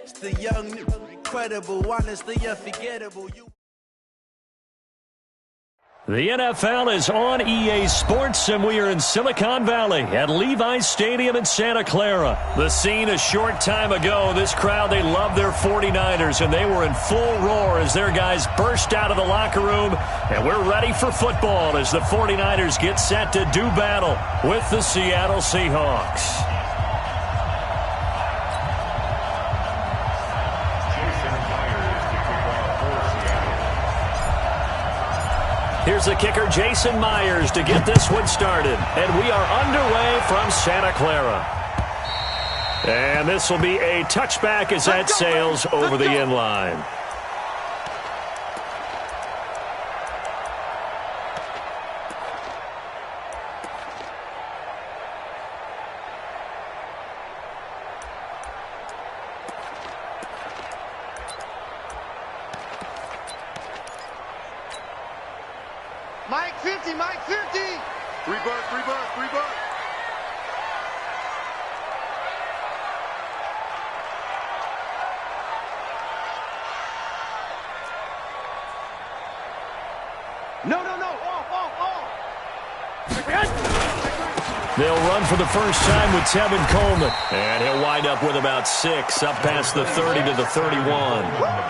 It's the young, incredible, honestly unforgettable. The NFL is on EA Sports, and we are in Silicon Valley at Levi's Stadium in Santa Clara. The scene a short time ago, this crowd, they love their 49ers, and they were in full roar as their guys burst out of the locker room, and we're ready for football as the 49ers get set to do battle with the Seattle Seahawks. Here's the kicker, Jason Myers, to get this one started. And we are underway from Santa Clara. And this will be a touchback as that sails over the end line. Mike 50, Mike 50. Rebirth. No. Off. They'll run for the first time with Tevin Coleman. And he'll wind up with about 6, up past the 30 to the 31.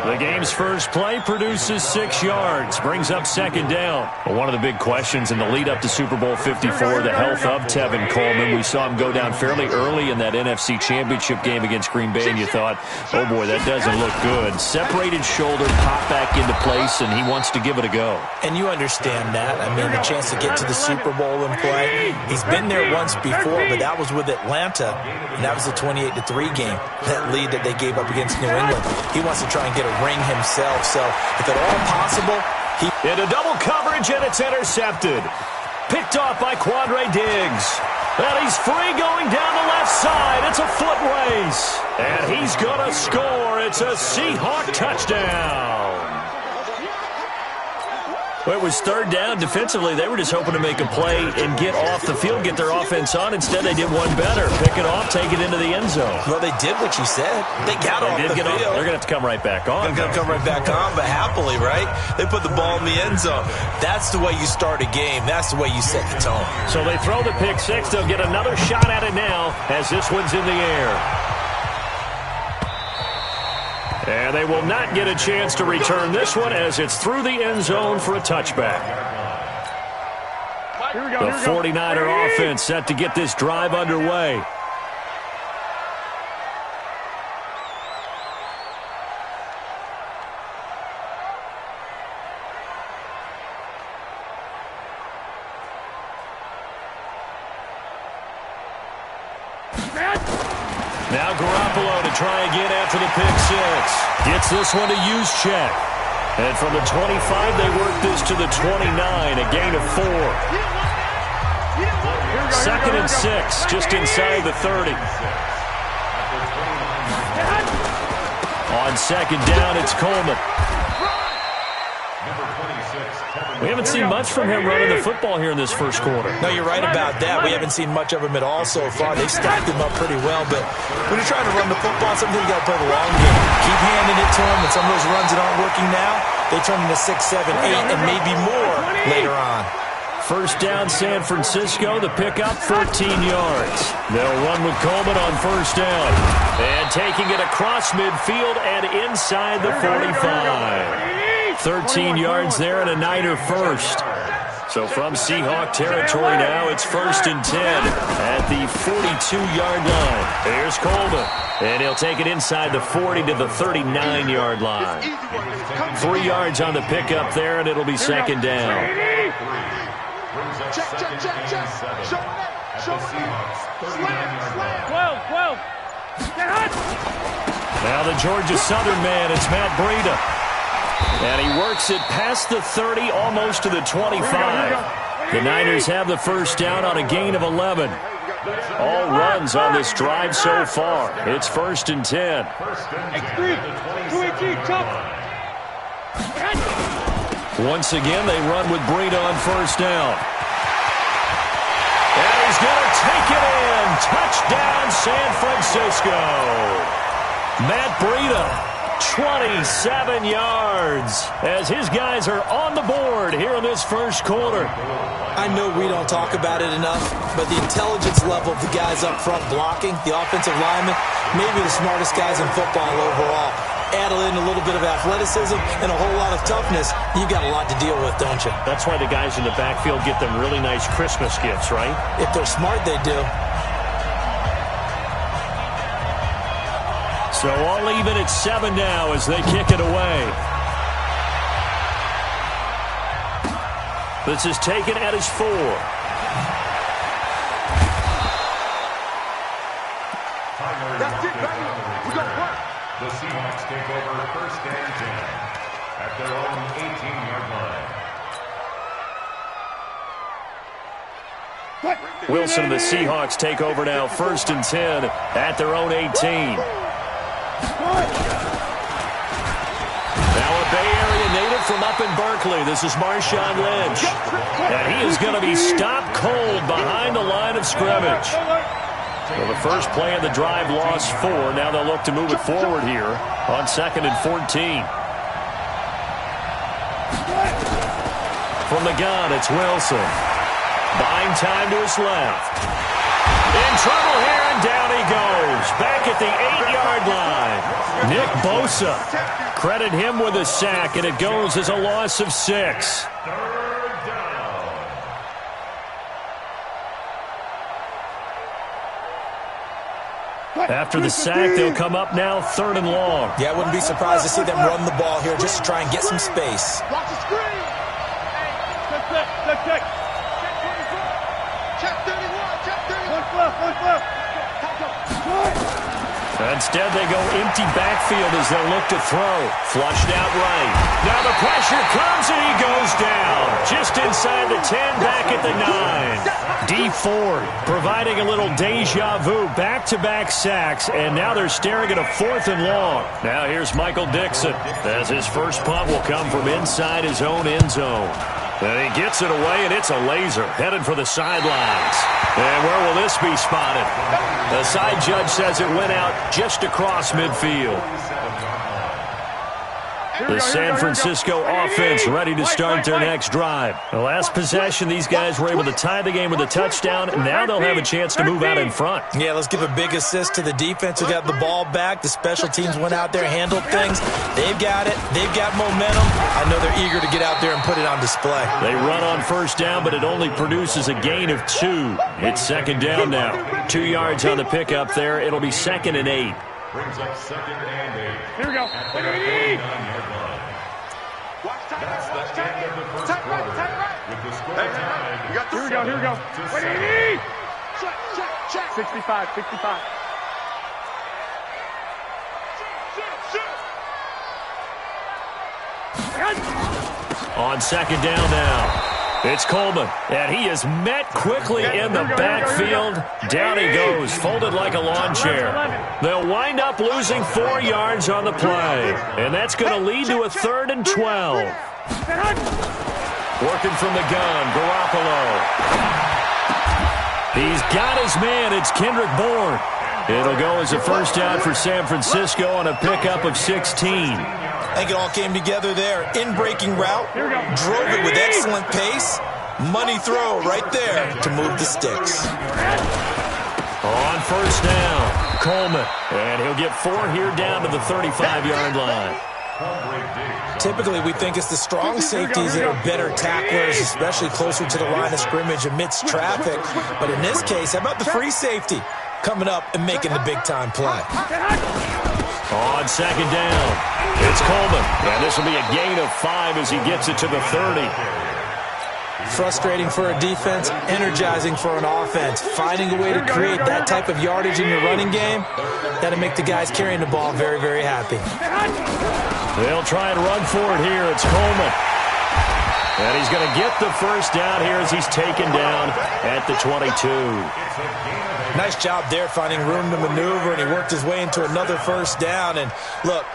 The game's first play produces 6 yards, brings up second down. Well, one of the big questions in the lead-up to Super Bowl 54, the health of Tevin Coleman. We saw him go down fairly early in that NFC Championship game against Green Bay, and you thought, oh boy, that doesn't look good. Separated shoulder, pop back into place, and he wants to give it a go. And you understand that. I mean, the chance to get to the Super Bowl and play. He's been there once before, but that was with Atlanta, and that was the 28-3 game, that lead that they gave up against New England. He wants to try and get a ring himself, so if at all possible, he... Into double coverage, and it's intercepted. Picked off by Quandre Diggs. And he's free going down the left side. It's a foot race. And he's going to score. It's a Seahawk touchdown. Well, it was third down. Defensively, they were just hoping to make a play and get off the field, get their offense on. Instead, they did one better. Pick it off, take it into the end zone. Well, they did what you said. They got off the field. They're going to have to come right back on. They're going to come right back on, but happily, right? They put the ball in the end zone. That's the way you start a game. That's the way you set the tone. So they throw the pick six. They'll get another shot at it now as this one's in the air. And they will not get a chance to return this one as it's through the end zone for a touchback. The 49er offense set to get this drive underway. Now Garoppolo to try again after the pick six. Gets this one to Juszczyk. And from the 25, they work this to the 29, a gain of 4. Second and 6, just inside the 30. On second down, it's Coleman. We haven't seen much from him running the football here in this first quarter. No, you're right about that. We haven't seen much of him at all so far. They've stacked him up pretty well, but when you're trying to run the football, sometimes you got to play the long game. Keep handing it to him, and some of those runs that aren't working now, they turn into 6, 7, 8, and maybe more later on. First down, San Francisco. The pickup, 14 yards. They'll run with Coleman on first down. And taking it across midfield and inside the 45. 13 yards there and a Niner first. So from Seahawk territory now, it's 1st and 10 at the 42-yard line. Here's Coleman. And he'll take it inside the 40 to the 39-yard line. 3 yards on the pickup there, and it'll be second down. Check. Show it. Slam. 12. Now the Georgia Southern man, it's Matt Breida. And he works it past the 30, almost to the 25. The Niners have the first down on a gain of 11. All runs on this drive so far. It's 1st and 10. Once again, they run with Breida on 1st down. And he's going to take it in. Touchdown, San Francisco. Matt Breida, 27 yards as his guys are on the board here in this first quarter. I know we don't talk about it enough, but the intelligence level of the guys up front blocking, the offensive linemen, maybe the smartest guys in football overall. Add in a little bit of athleticism and a whole lot of toughness, you've got a lot to deal with, don't you? That's why the guys in the backfield get them really nice Christmas gifts, right? If they're smart, they do. So all even at 7 now as they kick it away. This is taken at his 4. That's it, baby. We're going to work. The Seahawks take over 1st and 10 at their own 18-yard line. Wilson and the Seahawks take over now 1st and 10 at their own 18. Now a Bay Area native from up in Berkeley. This is Marshawn Lynch. And he is going to be stopped cold behind the line of scrimmage. Well, the first play of the drive lost 4. Now they'll look to move it forward here on 2nd and 14. From the gun, it's Wilson. Buying time to his left. In trouble here, and down he goes. Back at the 8-yard line. Nick Bosa. Credit him with a sack, and it goes as a loss of 6. After the sack, they'll come up now 3rd and long. Yeah, I wouldn't be surprised to see them run the ball here just to try and get some space. Watch the screen. Check. Check 31. Check 31. Instead, they go empty backfield as they'll look to throw. Flushed out right. Now the pressure comes and he goes down. Just inside the 10, back at the 9. D Ford providing a little deja vu. Back-to-back sacks, and now they're staring at a 4th and long. Now here's Michael Dixon as his first punt will come from inside his own end zone. And he gets it away, and it's a laser headed for the sidelines. And where will this be spotted? The side judge says it went out just across midfield. The San Francisco offense ready to start their next drive. The last possession, these guys were able to tie the game with a touchdown, and now they'll have a chance to move out in front. Yeah, let's give a big assist to the defense who got the ball back. The special teams went out there, handled things. They've got it. They've got momentum. I know they're eager to get out there and put it on display. They run on 1st down, but it only produces a gain of 2. It's 2nd down now. 2 yards on the pickup there. It'll be 2nd and 8. Brings up 2nd and 8. Here we go. At their 39-yard line. That's the end of the first quarter. With the score tied. Here we go. Wait, check. 65. On 2nd down now. It's Coleman, and he is met quickly in the backfield. Down he goes, folded like a lawn chair. They'll wind up losing 4 yards on the play, and that's going to lead to a 3rd and 12. Working from the gun, Garoppolo. He's got his man. It's Kendrick Bourne. It'll go as a first down for San Francisco on a pickup of 16. I think it all came together there. In-breaking route, drove it with excellent pace. Money throw right there to move the sticks. On 1st down, Coleman. And he'll get 4 here down to the 35-yard line. Typically, we think it's the strong safeties that are better tacklers, especially closer to the line of scrimmage amidst traffic. But in this case, how about the free safety coming up and making the big-time play? On 2nd down, it's Coleman. And this will be a gain of 5 as he gets it to the 30. Frustrating for a defense, energizing for an offense. Finding a way to create that type of yardage in your running game, that'll make the guys carrying the ball very, very happy. They'll try and run for it here. It's Coleman. And he's going to get the first down here as he's taken down at the 22. Nice job there finding room to maneuver, and he worked his way into another first down. And look,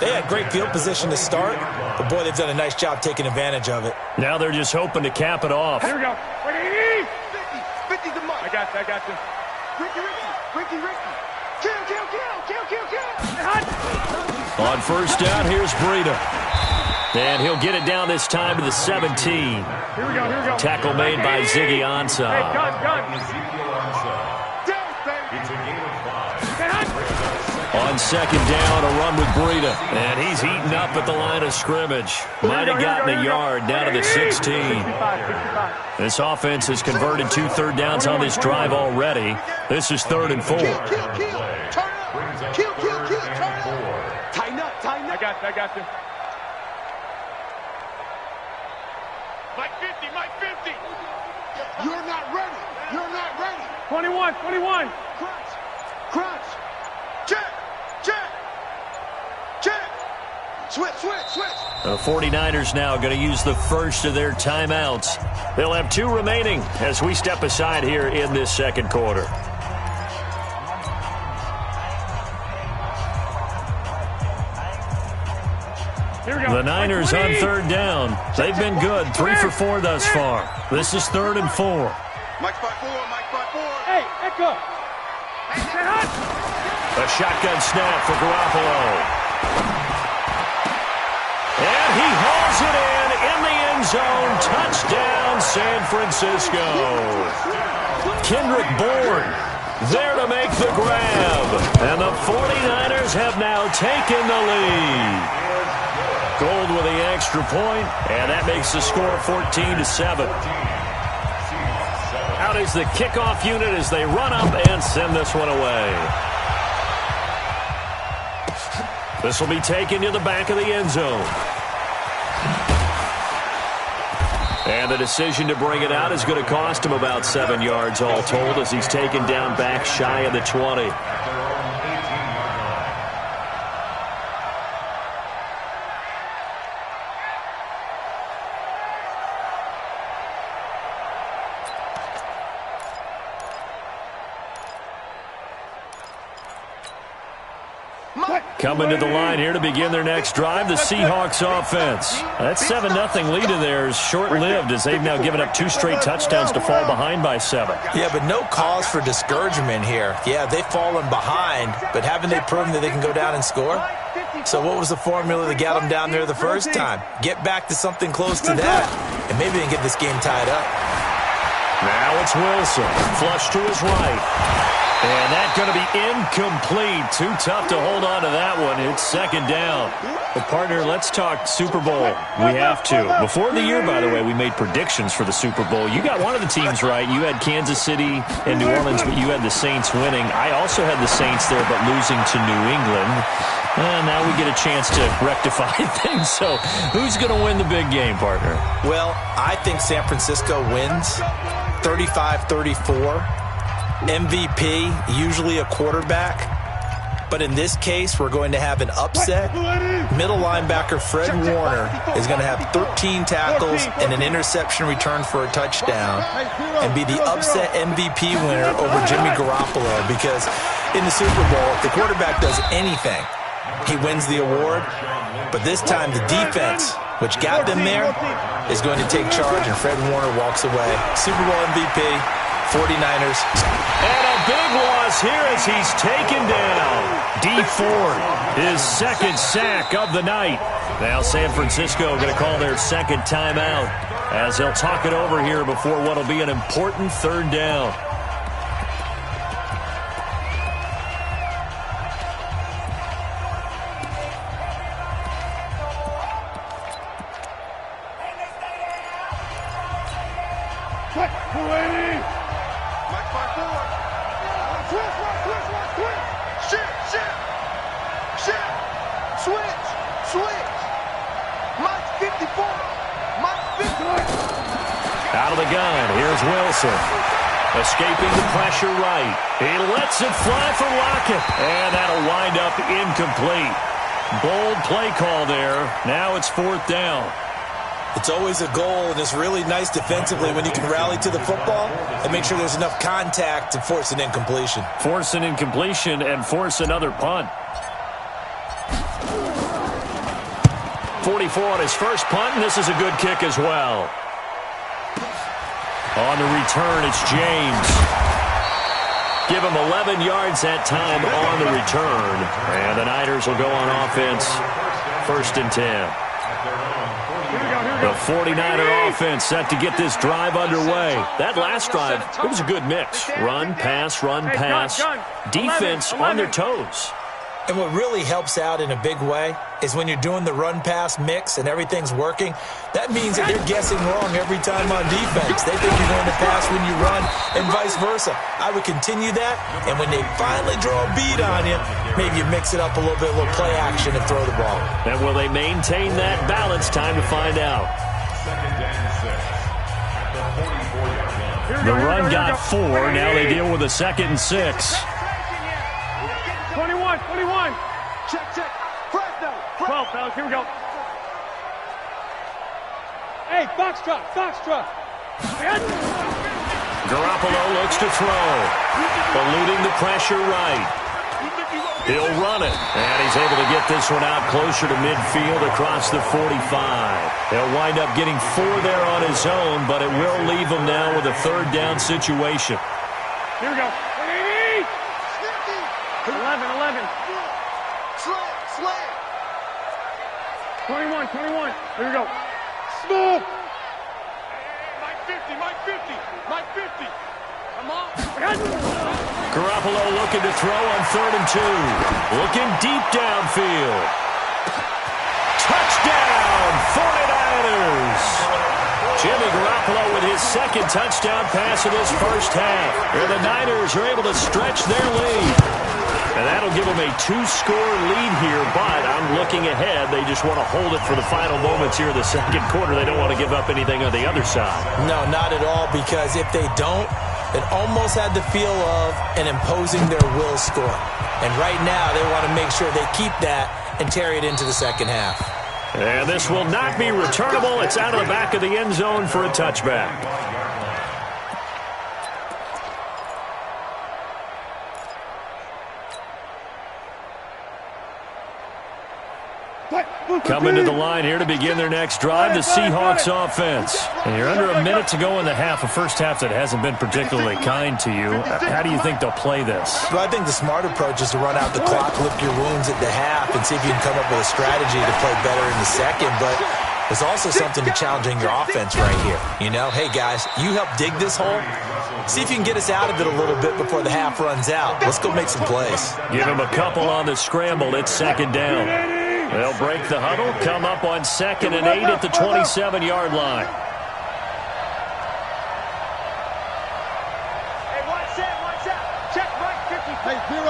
they had great field position to start, but boy, they've done a nice job taking advantage of it. Now they're just hoping to cap it off. Here we go. 50 the mark. I got you. Ricky. Kill. On first down, here's Breida. And he'll get it down this time to the 17. Here we go. Tackle made by Ziggy Ansah. Hey, gun. It's a game of 5. On second down, a run with Breida. And he's heating up at the line of scrimmage. Might have gotten a yard down to the 16. 65. This offense has converted 2 third downs on this drive already. This is 3rd and 4. Kill. Turn up. Tighten up. I got you. Mike 50. You're not ready. 21. Crunch. Check. Switch. The 49ers now going to use the first of their timeouts. They'll have 2 remaining as we step aside here in this second quarter. The Niners on 3rd down. They've been good, 3 for 4 thus far. This is 3rd and 4. Mike 5-4. Hey, echo. A shotgun snap for Garoppolo. And he hauls it in the end zone. Touchdown, San Francisco. Kendrick Bourne there to make the grab. And the 49ers have now taken the lead. Gold with the extra point, and that makes the score 14-7. Out is the kickoff unit as they run up and send this one away. This will be taken to the back of the end zone. And the decision to bring it out is going to cost him about 7 yards all told as he's taken down back shy of the 20. Coming to the line here to begin their next drive, the Seahawks offense. That 7-0 lead of theirs short-lived as they've now given up 2 straight touchdowns to fall behind by 7. Yeah, but no cause for discouragement here. Yeah, they've fallen behind, but haven't they proven that they can go down and score? So what was the formula that got them down there the first time? Get back to something close to that, and maybe they can get this game tied up. Now it's Wilson, flush to his right. And that's going to be incomplete. Too tough to hold on to that one. It's second down. But, partner, let's talk Super Bowl. We have to. Before the year, by the way, we made predictions for the Super Bowl. You got one of the teams right. You had Kansas City and New Orleans, but you had the Saints winning. I also had the Saints there, but losing to New England. And now we get a chance to rectify things. So who's going to win the big game, partner? Well, I think San Francisco wins 35-34. MVP, usually a quarterback. But in this case, we're going to have an upset. Middle linebacker Fred Warner is going to have 13 tackles and an interception return for a touchdown and be the upset MVP winner over Jimmy Garoppolo, because in the Super Bowl, if the quarterback does anything, he wins the award. But this time, the defense, which got them there, is going to take charge, and Fred Warner walks away. Super Bowl MVP, 49ers. And a big loss here as he's taken down. Dee Ford, his second sack of the night. Now San Francisco going to call their second timeout as they'll talk it over here before what will be an important 3rd down. Out of the gun, here's Wilson. Escaping the pressure right. He lets it fly for Lockett. And that'll wind up incomplete. Bold play call there. Now it's 4th down. It's always a goal, and it's really nice defensively when you can rally to the football and make sure there's enough contact to force an incompletion. Force an incompletion and force another punt. 44 on his first punt, and this is a good kick as well. On the return, it's James. Give him 11 yards that time on the return. And the Niners will go on offense. 1st and 10. The 49er offense set to get this drive underway. That last drive, it was a good mix. Run, pass, defense on their toes. And what really helps out in a big way is when you're doing the run-pass mix and everything's working, that means that they're guessing wrong every time on defense. They think you're going to pass when you run and vice versa. I would continue that, and when they finally draw a beat on you, maybe you mix it up a little bit, a little play action, and throw the ball. And will they maintain that balance? Time to find out. The run got 4. Now they deal with a 2nd and 6. 21. Check. Fresno. 12, fellas. Here we go. Hey, Foxtrot. Garoppolo looks to throw. Eluding the pressure right. He'll run it. And he's able to get this one out closer to midfield across the 45. He'll wind up getting 4 there on his own, but it will leave him now with a 3rd down situation. Here we go. 11. Slam. 21. Here we go. Smooth. Mike 50. Come on. Garoppolo looking to throw on 3rd and 2. Looking deep downfield. Touchdown, 49ers. Jimmy Garoppolo with his 2nd touchdown pass of this first half. And the Niners are able to stretch their lead. And that'll give them a 2-score lead here, but I'm looking ahead. They just want to hold it for the final moments here in the 2nd quarter. They don't want to give up anything on the other side. No, not at all, because if they don't, it almost had the feel of an imposing their will score. And right now, they want to make sure they keep that and carry it into the 2nd half. And this will not be returnable. It's out of the back of the end zone for a touchback. Coming to the line here to begin their next drive, the Seahawks offense. And you're under a minute to go in the half, a first half that hasn't been particularly kind to you. How do you think they'll play this? Well, I think the smart approach is to run out the clock, lick your wounds at the half, and see if you can come up with a strategy to play better in the 2nd. But there's also something to challenging your offense right here. You know, hey, guys, you help dig this hole. See if you can get us out of it a little bit before the half runs out. Let's go make some plays. Give him a couple on the scramble. It's 2nd down. They'll break the huddle, come up on 2nd and 8 at the 27-yard line. Hey, watch out. Check right, 50. Hey, 0.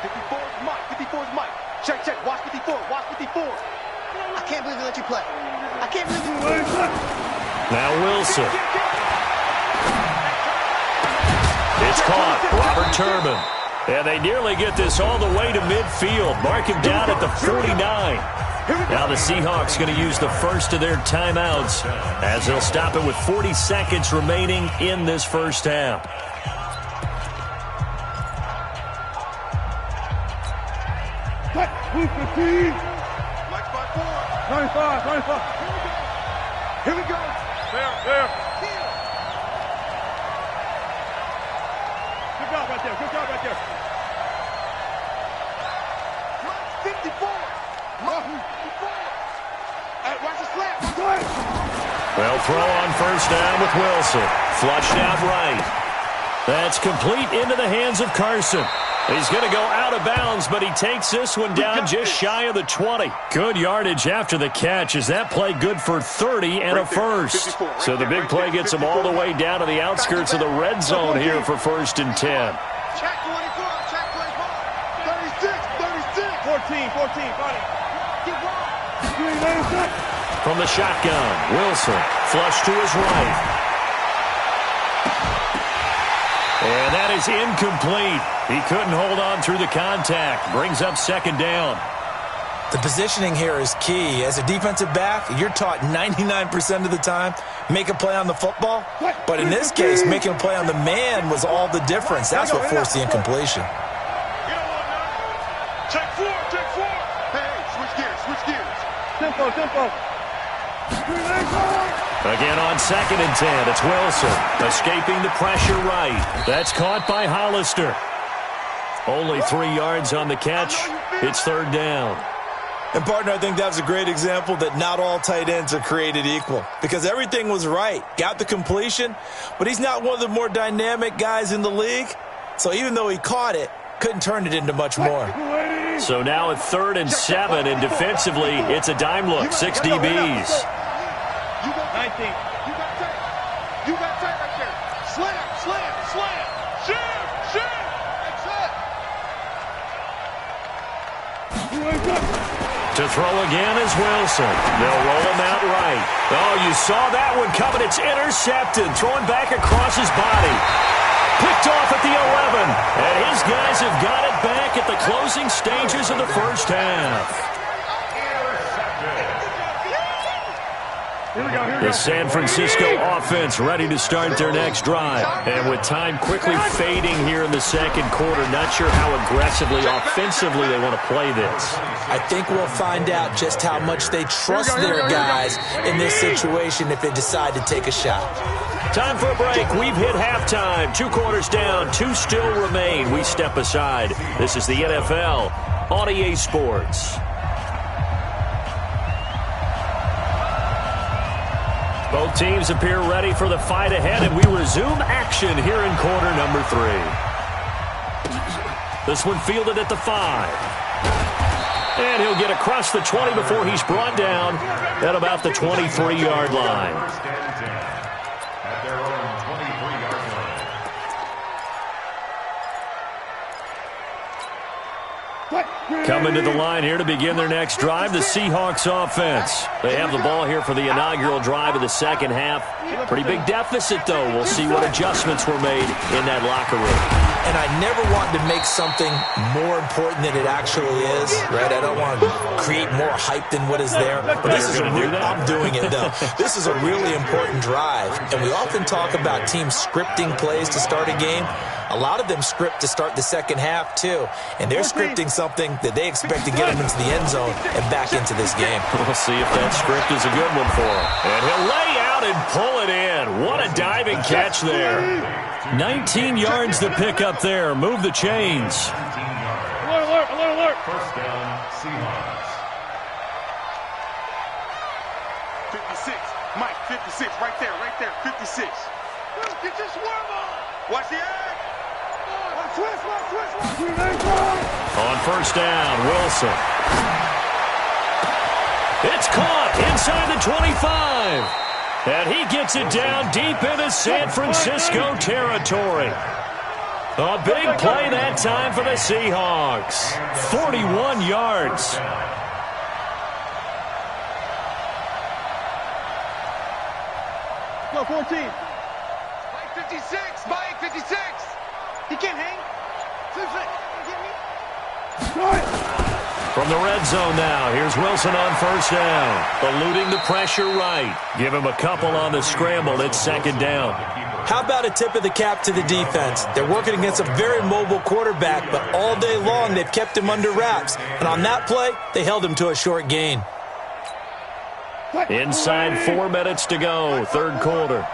54 is Mike. Check. Watch 54. I can't believe they let you play. Now Wilson. It's caught. Robert Turbin. And they nearly get this all the way to midfield. Mark him down at the 49. Now the Seahawks going to use the first of their timeouts as they'll stop it with 40 seconds remaining in this first half. Who's the team? Mike 5-4. 95. Here we go. There. Good job right there. 54. Watch the slap. They'll throw on 1st down with Wilson. Flushed out right. That's complete into the hands of Carson. He's going to go out of bounds, but he takes this one down just shy of the 20. Good yardage after the catch. Is that play good for 30 and a first? So the big play gets him all the way down to the outskirts of the red zone here for 1st and 10. Check 24. 36. 14. Buddy. From the shotgun, Wilson flush to his right. And that is incomplete. He couldn't hold on through the contact. Brings up 2nd down. The positioning here is key. As a defensive back, you're taught 99% of the time, make a play on the football. But in this case, making a play on the man was all the difference. That's what forced the incompletion. Take four. Hey, switch gears. Tempo. Again on 2nd and 10, it's Wilson. Escaping the pressure right. That's caught by Hollister. Only 3 yards on the catch. It's 3rd down. And, partner, I think that was a great example that not all tight ends are created equal. Because everything was right. Got the completion, but he's not one of the more dynamic guys in the league. So even though he caught it, couldn't turn it into much more. So now at 3rd and 7, and defensively, it's a dime look. 6 DBs. You got 19. You got tight right there. Slam. Shoot. That's it. To throw again is Wilson. They'll roll him out right. Oh, you saw that one coming. It's intercepted. Throwing back across his body. Picked off at the 11. And his guys have got it back at the closing stages of the first half. The San Francisco offense ready to start their next drive. And with time quickly fading here in the 2nd quarter, not sure how aggressively, offensively they want to play this. I think we'll find out just how much they trust their guys in this situation if they decide to take a shot. Time for a break. We've hit halftime. 2 quarters down. 2 still remain. We step aside. This is the NFL on EA Sports. Both teams appear ready for the fight ahead, and we resume action here in quarter number 3. This one fielded at the 5. And he'll get across the 20 before he's brought down at about the 23-yard line. At their own 23-yard line. Coming to the line here to begin their next drive, the Seahawks offense. They have the ball here for the inaugural drive of the 2nd half. Pretty big deficit, though. We'll see what adjustments were made in that locker room. And I never want to make something more important than it actually is, right? I don't want to create more hype than what is there. But this is I'm doing it, though. This is a really important drive. And we often talk about teams scripting plays to start a game. A lot of them script to start the 2nd half, too. And they're scripting something that they expect to get them into the end zone and back into this game. We'll see if that script is a good one for him. And he'll lay out and pull it in. What a diving catch there. 19 yards to pick up there. Move the chains. Alert. First down, Seahawks. 56. Mike, 56. Right there. 56. Get your swerve on. Watch the edge. Switch. On first down, Wilson. It's caught inside the 25. And he gets it down deep into San Francisco territory. A big play that time for the Seahawks. 41 yards. Go, 14. Mike, 56. Mike, 56. He can't hang. From the red zone now, here's Wilson on first down. Eluding the pressure right. Give him a couple on the scramble. It's 2nd down. How about a tip of the cap to the defense? They're working against a very mobile quarterback, but all day long they've kept him under wraps. And on that play, they held him to a short gain. Inside 4 minutes to go, 3rd quarter.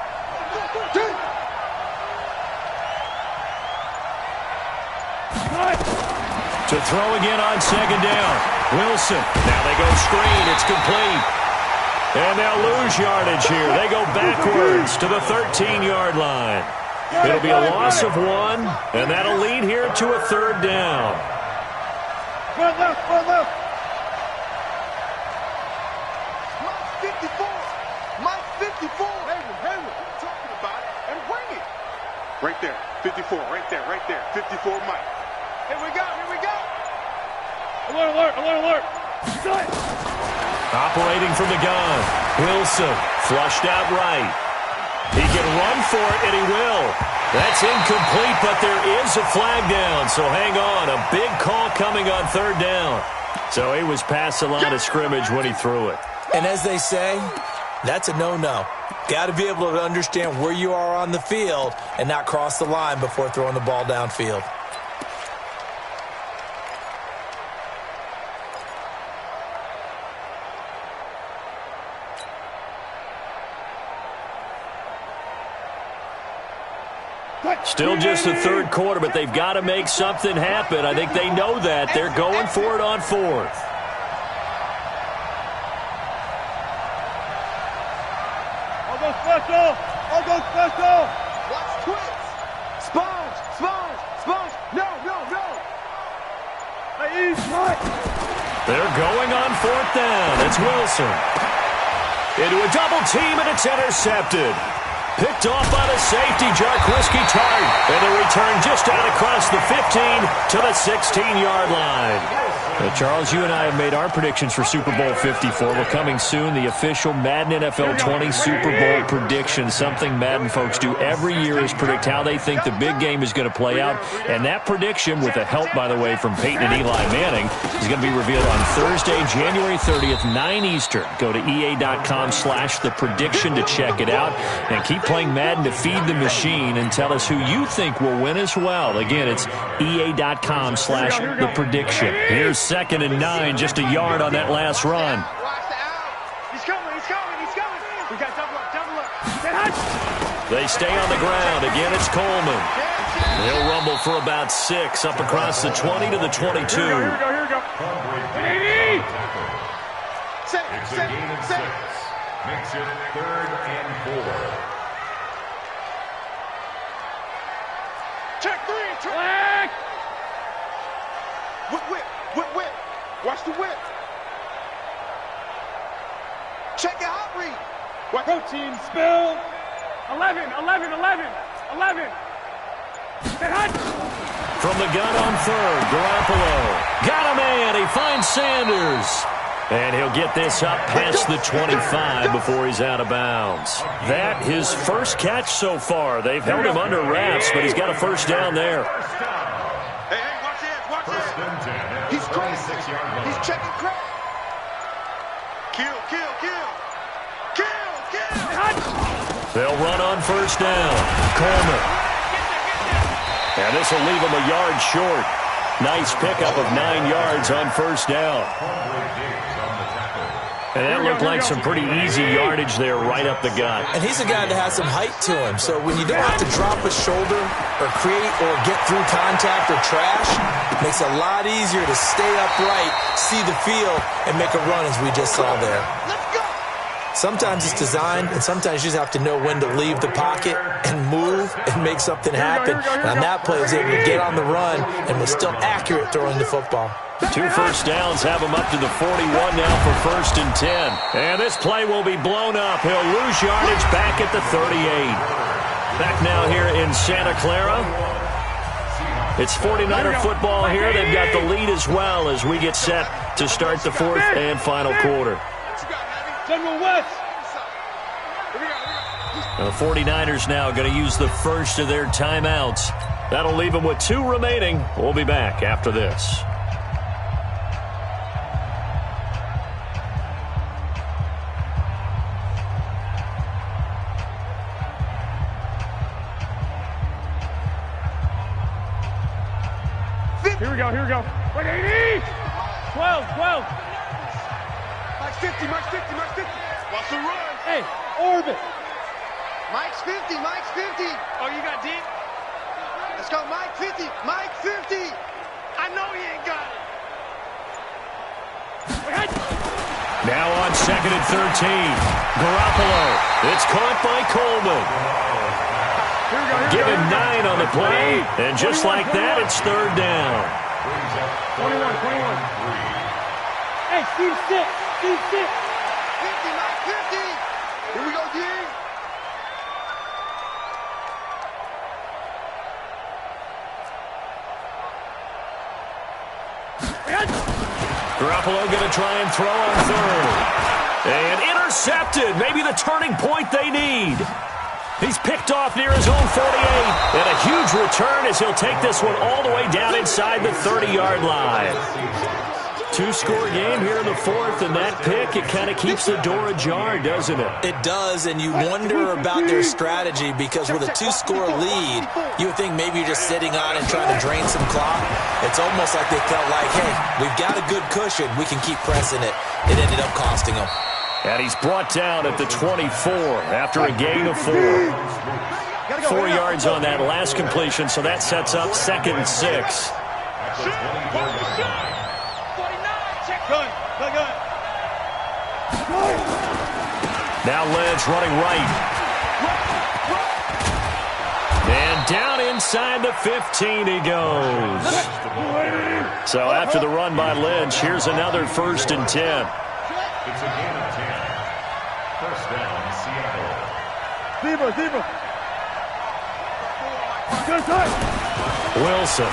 To throw again on 2nd down. Wilson. Now they go screen. It's complete. And they'll lose yardage here. They go backwards to the 13-yard line. It'll be a loss of 1, and that'll lead here to a 3rd down. Run left. Mike 54. Hey, what are you talking about? And bring it. Right there. 54. Right there. 54, Mike. Here we go. Alert. Operating from the gun. Wilson flushed out right. He can run for it, and he will. That's incomplete, but there is a flag down, so hang on. A big call coming on 3rd down. So he was past the line of scrimmage when he threw it. And as they say, that's a no-no. Got to be able to understand where you are on the field and not cross the line before throwing the ball downfield. Still just the third quarter, but they've got to make something happen. I think they know that. They're going for it on fourth. I'll go special. I'll go special. Watch twist. Sponge, sponge, sponge. No, no, no. Hey, eat, right. They're going on fourth down. It's Wilson. Into a double team, and it's intercepted. Picked off by the safety, Jarquiski Tart. And the return just out across the 15 to the 16-yard line. Charles, you and I have made our predictions for Super Bowl 54. We're coming soon, the official Madden NFL 20 Super Bowl prediction. Something Madden folks do every year is predict how they think the big game is going to play out. And that prediction, with the help, by the way, from Peyton and Eli Manning, is going to be revealed on Thursday, January 30th, 9 Eastern. Go to EA.com/theprediction to check it out. And keep playing Madden to feed the machine and tell us who you think will win as well. Again, it's EA.com/theprediction. Here's 2nd and 9, just a yard on that last run. He's coming, he's coming, he's coming. We got double up, double up. They stay on the ground. Again, it's Coleman. He'll rumble for about 6 up across the 20 to the 22. Here we go, here we go. Set, It's a set, gain of 6. set. Makes it 3rd and 4. Check 3. Check. Flag. Whip, whip, whip, whip. Watch the whip. Check your hot read. Watch. Protein spill. 11, 11, 11, 11. Get hot. From the gun on 3rd, Garoppolo. Got a man. He finds Sanders. And he'll get this up past the 25 before he's out of bounds. That his first catch so far. They've held him under wraps, but he's got a first down there. Hey, hey, watch this, watch this. 1st and 10. He's crack. 26-yard line. He's checking crack. Kill, kill, kill. Kill, kill. They'll run on 1st down. Coleman. And this will leave him a yard short. Nice pickup of 9 yards on 1st down. And that looked like some pretty easy yardage there right up the gut. And he's a guy that has some height to him. So when you don't have to drop a shoulder or create or get through contact or trash, it makes it a lot easier to stay upright, see the field, and make a run as we just saw there. Let's go. Sometimes it's designed, and sometimes you just have to know when to leave the pocket and move and make something happen. And on that play, he was able to get on the run and was still accurate throwing the football. 2 first downs have him up to the 41 now for 1st and 10. And this play will be blown up. He'll lose yardage back at the 38. Back now here in Santa Clara. It's 49er football here. They've got the lead as well as we get set to start the 4th and final quarter. General West. The 49ers now going to use the first of their timeouts. That'll leave them with 2 remaining. We'll be back after this. Here we go, here we go. 180. 12, 12. Mike's 50, Mike's 50, Mike's 50. Watch the run. Hey, orbit. Mike's 50, Mike's 50. Oh, you got deep? Let's go, Mike 50, Mike 50. I know he ain't got it. Now on 2nd and 13. Garoppolo. It's caught by Coleman. Give him 9 on the play. And just like that, it's 3rd down. 21, 21. Hey, Steve, sit. Steve, sit. 50, Mike 50. Here we go, D. Garoppolo going to try and throw on 3rd. And intercepted. Maybe the turning point they need. He's picked off near his own 48. And a huge return as he'll take this one all the way down inside the 30-yard line. Two-score game here in the fourth, and that pick, it kind of keeps the door ajar, doesn't it? It does, and you wonder about their strategy because with a two-score lead, you would think maybe you're just sitting on and trying to drain some clock. It's almost like they felt like, hey, we've got a good cushion. We can keep pressing it. It ended up costing them. And he's brought down at the 24 after a gain of 4. 4 yards on that last completion, so that sets up 2nd and 6. Now Lynch running right. And down inside the 15 he goes. So after the run by Lynch, here's another 1st and 10. It's a gain of 10. First down, Seattle. Wilson.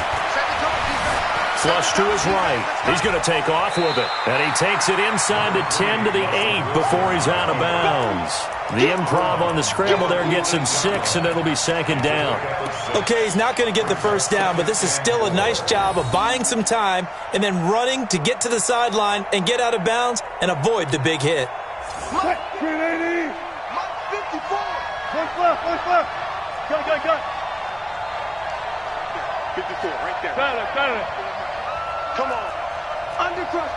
Flush to his right. He's going to take off with it. And he takes it inside the 10 to the 8 before he's out of bounds. The improv on the scramble there gets him 6, and it'll be 2nd down. Okay, he's not going to get the first down, but this is still a nice job of buying some time and then running to get to the sideline and get out of bounds and avoid the big hit. 380. 54. Push left. Go. 54, right there. Got it. Come on. Undercrush.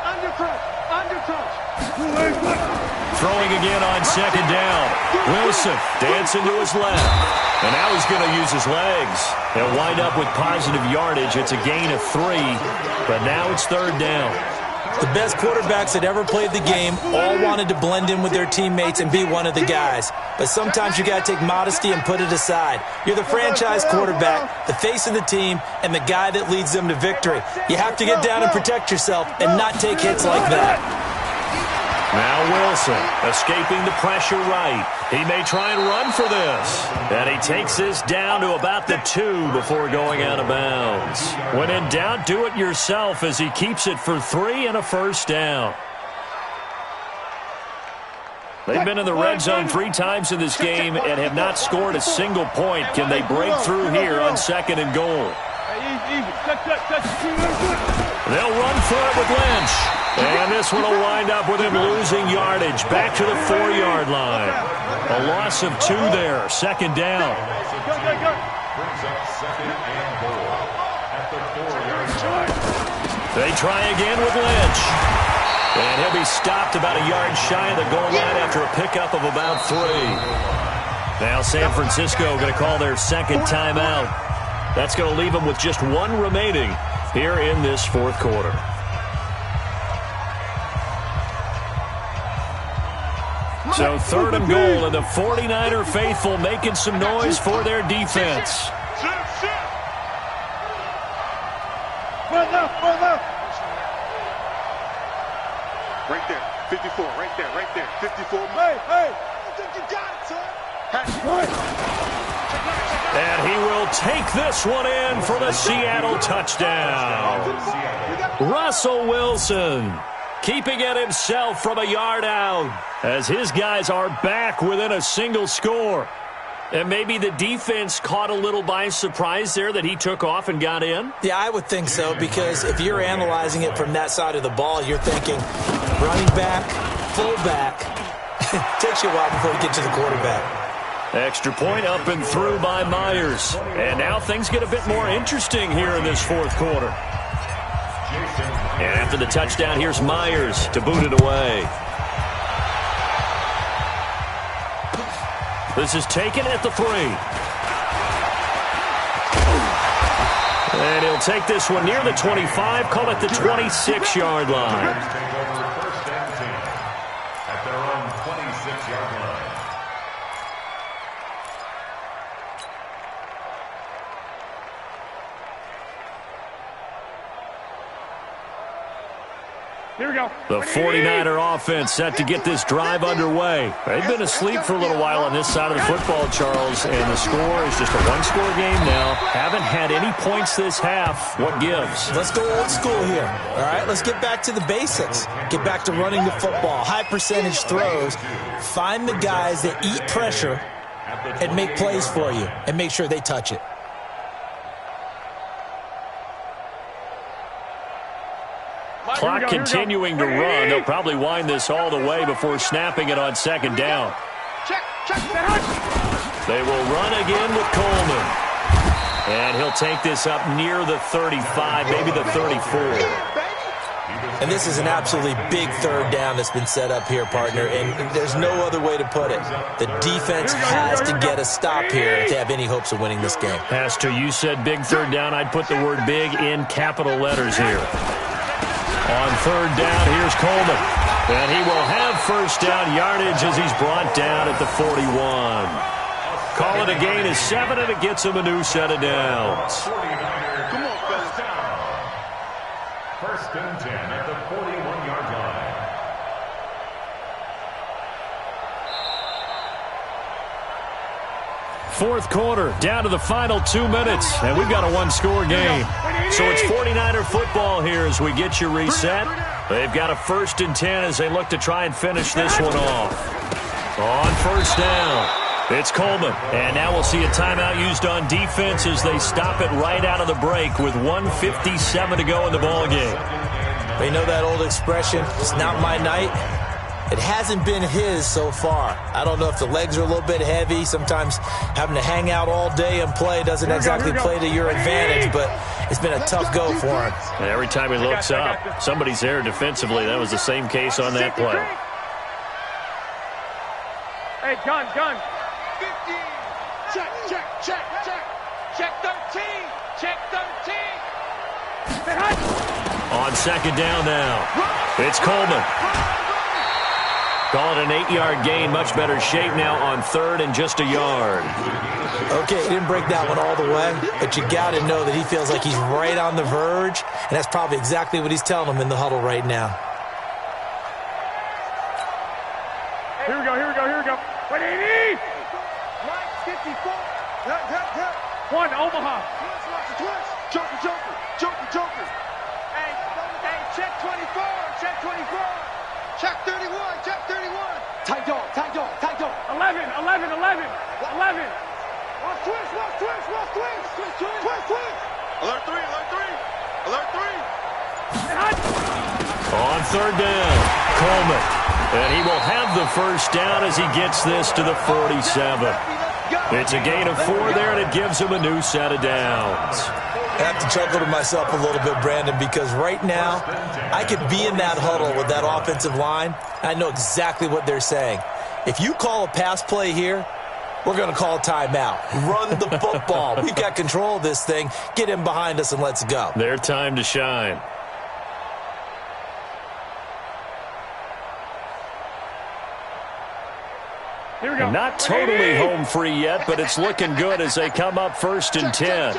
Throwing again on 2nd down. Wilson dancing to his left. And now he's going to use his legs. They'll wind up with positive yardage. It's a gain of 3, but now it's 3rd down. The best quarterbacks that ever played the game all wanted to blend in with their teammates and be one of the guys. But sometimes you got to take modesty and put it aside. You're the franchise quarterback, the face of the team, and the guy that leads them to victory. You have to get down and protect yourself and not take hits like that. Now Wilson escaping the pressure right. He may try and run for this. And he takes this down to about the 2 before going out of bounds. When in doubt, do it yourself as he keeps it for 3 and a 1st down. They've been in the red zone 3 times in this game and have not scored a single point. Can they break through here on 2nd and goal? They'll run for it with Lynch. And this one will wind up with him losing yardage back to the 4-yard line. A loss of 2 there, 2nd down. Brings up 2nd and goal at the 4-yard line. They try again with Lynch. And he'll be stopped about a yard shy of the goal line after a pickup of about 3. Now San Francisco going to call their 2nd timeout. That's going to leave them with just 1 remaining here in this 4th quarter. So 3rd and goal, and the 49er faithful making some noise for their defense. Right there. 54, right there. 54. Hey. I think you got it, son. And he will take this one in for the Seattle touchdown. Russell Wilson keeping it himself from a yard out as his guys are back within a single score. And maybe the defense caught a little by surprise there that he took off and got in? Yeah, I would think so, because if you're analyzing it from that side of the ball, you're thinking running back, fullback. Takes you a while before you get to the quarterback. Extra point up and through by Myers. And now things get a bit more interesting here in this 4th quarter. And after the touchdown, here's Myers to boot it away. This is taken at the 3. And he'll take this one near the 25, call it the 26-yard line. First and 10 at their own 26-yard line. Here we go. The 49er offense set to get this drive underway. They've been asleep for a little while on this side of the football, Charles, and the score is just a 1-score game now. Haven't had any points this half. What gives? Let's go old school here. All right, let's get back to the basics. Get back to running the football, high percentage throws. Find the guys that eat pressure and make plays for you and make sure they touch it. Clock Clock continuing to run. They'll probably wind this all the way before snapping it on second down. They will run again with Coleman. And he'll take this up near the 35, maybe the 34. And this is an absolutely big third down that's been set up here, partner, and there's no other way to put it. The defense has to get a stop here if they have any hopes of winning this game. As to you said big third down, I'd put the word big in capital letters here. On third down, here's Coleman. And he will have first down yardage as he's brought down at the 41. Call it a gain of 7, and it gets him a new set of downs. Come on, fellas. First and 10 at the 41-yard line. Fourth quarter, down to the final 2 minutes, and we've got a one-score game. So it's 49er football here as we get you reset. They've got a first and 10 as they look to try and finish this one off. On first down, it's Coleman, and now we'll see a timeout used on defense as they stop it right out of the break with 1:57 to go in the ballgame. You know that old expression, it's not my night? It hasn't been his so far. I don't know if the legs are a little bit heavy. Sometimes having to hang out all day and play doesn't exactly play to your advantage, but it's been a tough go for him. And every time he looks up, somebody's there defensively. That was the same case on that play. Hey, gun. 15. Check. Check 13. Check 13. On second down now, it's Coleman. Call it an 8-yard gain. Much better shape now on third and just a yard. Okay, he didn't break that one all the way, but you got to know that he feels like he's right on the verge, and that's probably exactly what he's telling them in the huddle right now. Here we go. 180. Right, 54. One, Omaha. Joker. Hey, check 24. Check 31. Tight dog. 11. Twist. Alert 3. On third down, Coleman. And he will have the first down as he gets this to the 47. It's a gain of 4 there, and it gives him a new set of downs. I have to chuckle to myself a little bit, Brandon, because right now I could be in that huddle with that offensive line. I know exactly what they're saying. If you call a pass play here, we're going to call a timeout. Run the football. We've got control of this thing. Get him behind us and let's go. Their time to shine. Here we go. Not totally home free yet, but it's looking good as they come up first and 10.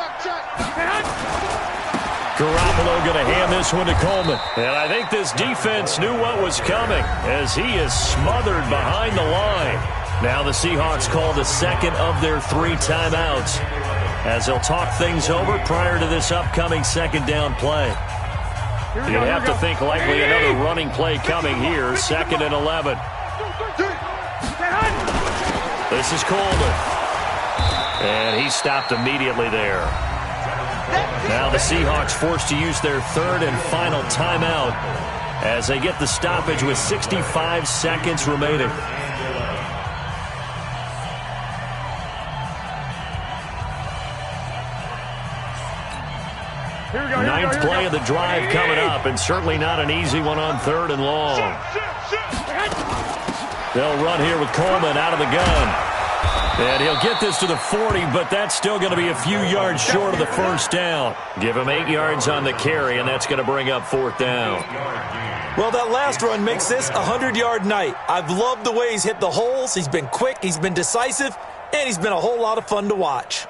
Garoppolo going to hand this one to Coleman. And I think this defense knew what was coming as he is smothered behind the line. Now the Seahawks call the second of their 3 timeouts as they'll talk things over prior to this upcoming second down play. You'd have to think likely another running play coming here, 2nd and 11. This is Coleman. And he stopped immediately there. Now the Seahawks forced to use their 3rd and final timeout as they get the stoppage with 65 seconds remaining. Ninth play of the drive coming up, and certainly not an easy one on 3rd and long. They'll run here with Coleman out of the gun. And he'll get this to the 40, but that's still going to be a few yards short of the first down. Give him 8 yards on the carry, and that's going to bring up 4th down. Well, that last run makes this a 100-yard night. I've loved the way he's hit the holes. He's been quick, he's been decisive, and he's been a whole lot of fun to watch.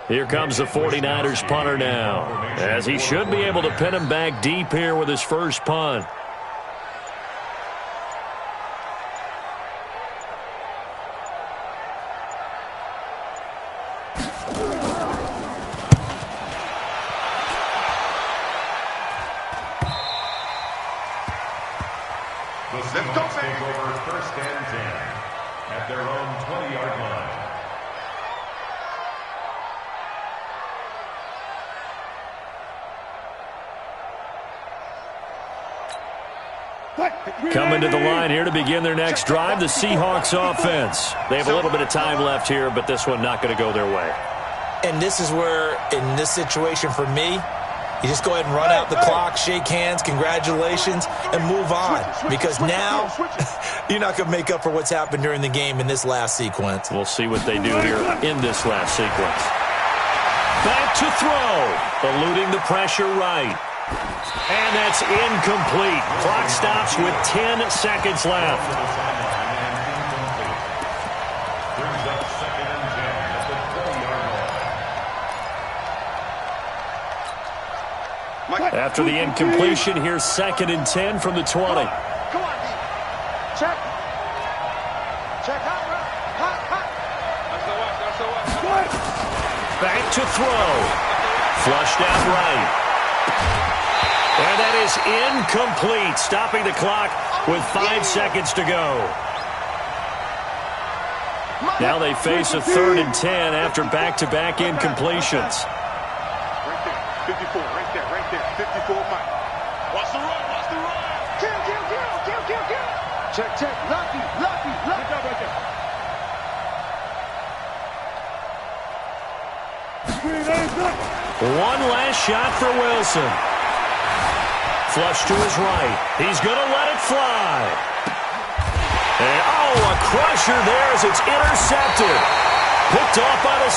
Here comes the 49ers punter now, as he should be able to pin him back deep here with his first punt. The Seahawks take over 1st and 10. at their own 20-yard line. Coming to the line here to begin their next drive, the Seahawks offense. They have a little bit of time left here, but this one not going to go their way. And this is where, in this situation for me, you just go ahead and run out the clock, shake hands, congratulations, and move on. Because now, you're not going to make up for what's happened during the game in this last sequence. We'll see what they do here in this last sequence. Back to throw, eluding the pressure right. And that's incomplete. Clock stops with 10 seconds left. Brings up 2nd and 10 at the 20-yard line. After the incompletion, here's 2nd and 10 from the 20. Come on, check. Check, hot. Back to throw. Flushed out right. And that is incomplete, stopping the clock with 5 seconds to go. Now they face a 3rd and 10 after back-to-back incompletions. Right there. 54, right there. 54, Mike. Watch the run. Kill. Check. Lucky. Good job right there. One last shot for Wilson. Flush to his right. He's going to let it fly. And, a crusher there as it's intercepted. Picked off by the